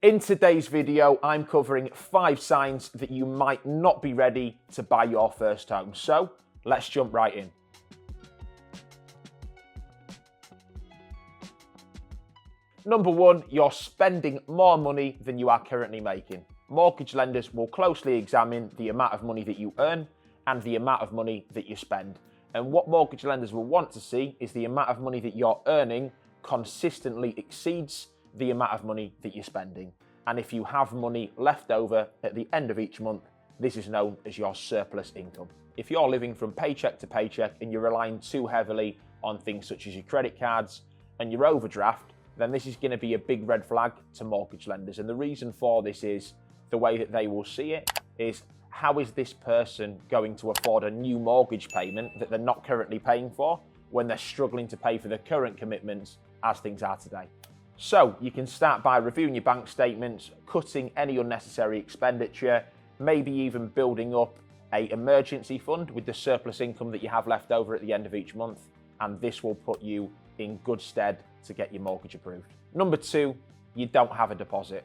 In today's video, I'm covering 5 signs that you might not be ready to buy your first home. So let's jump right in. Number 1, you're spending more money than you are currently making. Mortgage lenders will closely examine the amount of money that you earn and the amount of money that you spend. And what mortgage lenders will want to see is the amount of money that you're earning consistently exceeds the amount of money that you're spending. And if you have money left over at the end of each month, this is known as your surplus income. If you're living from paycheck to paycheck and you're relying too heavily on things such as your credit cards and your overdraft, then this is going to be a big red flag to mortgage lenders. And the reason for this is the way that they will see it is, how is this person going to afford a new mortgage payment that they're not currently paying for when they're struggling to pay for the current commitments as things are today? So you can start by reviewing your bank statements, cutting any unnecessary expenditure, maybe even building up an emergency fund with the surplus income that you have left over at the end of each month, and this will put you in good stead to get your mortgage approved. Number 2, you don't have a deposit.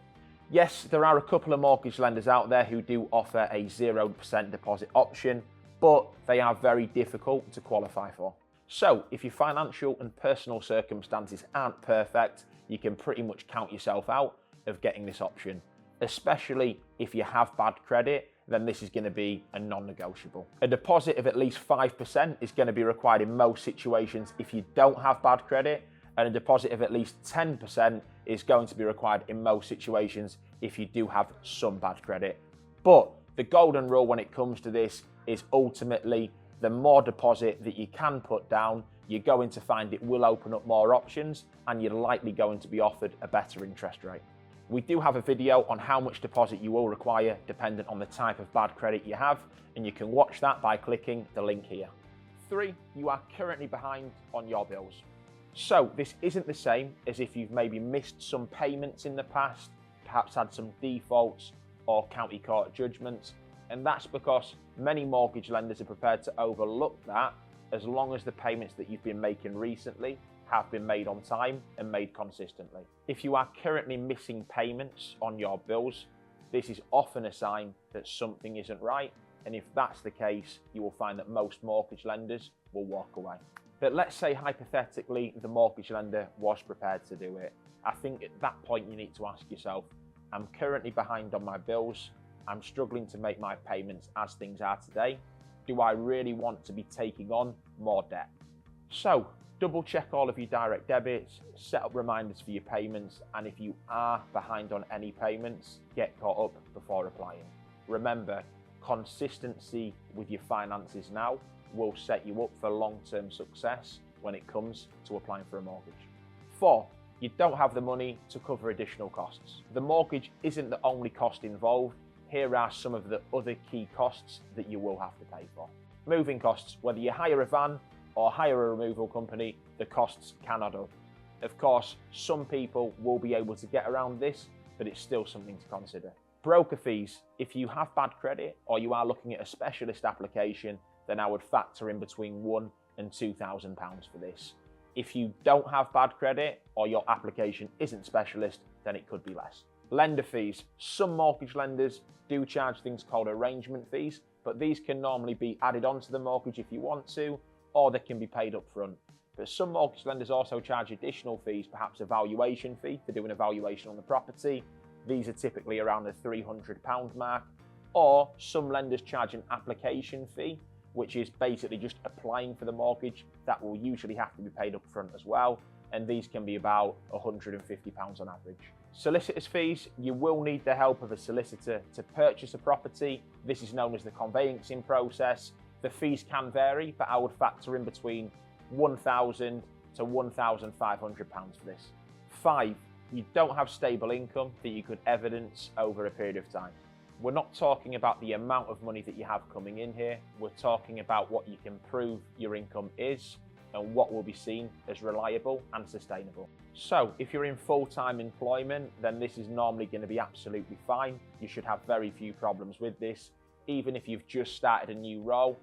Yes, there are a couple of mortgage lenders out there who do offer a 0% deposit option, but they are very difficult to qualify for. So if your financial and personal circumstances aren't perfect, you can pretty much count yourself out of getting this option. Especially if you have bad credit, then this is going to be a non-negotiable. A deposit of at least 5% is going to be required in most situations if you don't have bad credit, and a deposit of at least 10% is going to be required in most situations if you do have some bad credit. But the golden rule when it comes to this is ultimately the more deposit that you can put down, you're going to find it will open up more options and you're likely going to be offered a better interest rate. We do have a video on how much deposit you will require dependent on the type of bad credit you have, and you can watch that by clicking the link here. 3, you are currently behind on your bills. So this isn't the same as if you've maybe missed some payments in the past, perhaps had some defaults or county court judgments, and that's because many mortgage lenders are prepared to overlook that as long as the payments that you've been making recently have been made on time and made consistently. If you are currently missing payments on your bills, this is often a sign that something isn't right, and if that's the case, you will find that most mortgage lenders will walk away. But let's say hypothetically the mortgage lender was prepared to do it. I think at that point you need to ask yourself, I'm currently behind on my bills, I'm struggling to make my payments as things are today. Do I really want to be taking on more debt? So double check all of your direct debits, set up reminders for your payments, and if you are behind on any payments, get caught up before applying. Remember, consistency with your finances now will set you up for long-term success when it comes to applying for a mortgage. 4, you don't have the money to cover additional costs. The mortgage isn't the only cost involved. Here are some of the other key costs that you will have to pay for. Moving costs. Whether you hire a van or hire a removal company, the costs can add up. Of course, some people will be able to get around this, but it's still something to consider. Broker fees. If you have bad credit or you are looking at a specialist application, then I would factor in between £1,000 and £2,000 for this. If you don't have bad credit or your application isn't specialist, then it could be less. Lender fees. Some mortgage lenders do charge things called arrangement fees, but these can normally be added onto the mortgage if you want to, or they can be paid up front. But some mortgage lenders also charge additional fees, perhaps a valuation fee for doing a valuation on the property. These are typically around the £300 mark, or some lenders charge an application fee, which is basically just applying for the mortgage. That will usually have to be paid up front as well, and these can be about £150 on average. Solicitors' fees. You will need the help of a solicitor to purchase a property. This is known as the conveyancing process. The fees can vary, but I would factor in between £1,000 to £1,500 for this. 5, you don't have stable income that you could evidence over a period of time. We're not talking about the amount of money that you have coming in here. We're talking about what you can prove your income is and what will be seen as reliable and sustainable. So if you're in full-time employment, then this is normally going to be absolutely fine. You should have very few problems with this. Even if you've just started a new role,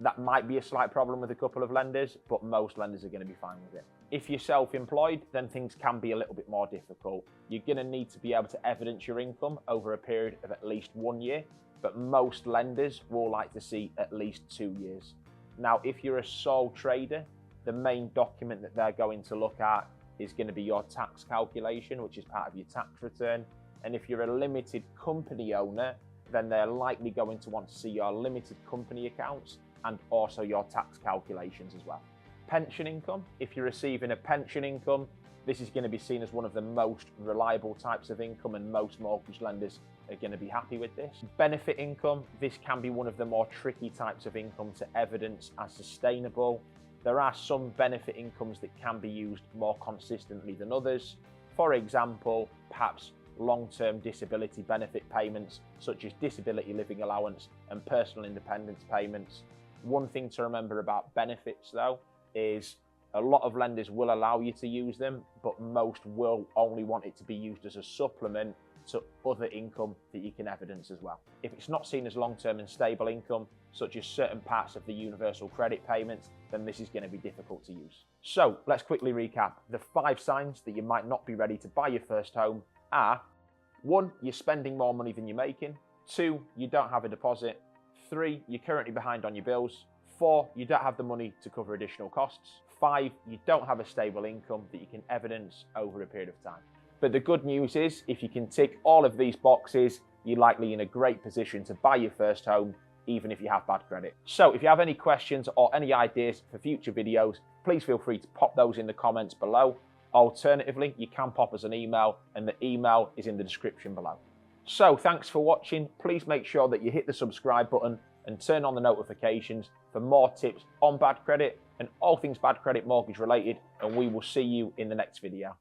that might be a slight problem with a couple of lenders, but most lenders are going to be fine with it. If you're self-employed, then things can be a little bit more difficult. You're going to need to be able to evidence your income over a period of at least 1 year, but most lenders will like to see at least 2 years. Now, if you're a sole trader, the main document that they're going to look at is going to be your tax calculation, which is part of your tax return. And if you're a limited company owner, then they're likely going to want to see your limited company accounts and also your tax calculations as well. Pension income. If you're receiving a pension income, this is going to be seen as one of the most reliable types of income, and most mortgage lenders are going to be happy with this. Benefit income. This can be one of the more tricky types of income to evidence as sustainable. There are some benefit incomes that can be used more consistently than others. For example, perhaps long-term disability benefit payments, such as disability living allowance and personal independence payments. One thing to remember about benefits, though, is a lot of lenders will allow you to use them, but most will only want it to be used as a supplement to other income that you can evidence as well. If it's not seen as long-term and stable income, such as certain parts of the universal credit payments, then this is going to be difficult to use. So let's quickly recap. The 5 signs that you might not be ready to buy your first home are: 1, you're spending more money than you're making. 2, you don't have a deposit. 3, you're currently behind on your bills. 4, you don't have the money to cover additional costs. 5, you don't have a stable income that you can evidence over a period of time. But the good news is, if you can tick all of these boxes, you're likely in a great position to buy your first home, even if you have bad credit. So if you have any questions or any ideas for future videos, please feel free to pop those in the comments below. Alternatively, you can pop us an email, and the email is in the description below. So thanks for watching. Please make sure that you hit the subscribe button and turn on the notifications for more tips on bad credit and all things bad credit mortgage related, and we will see you in the next video.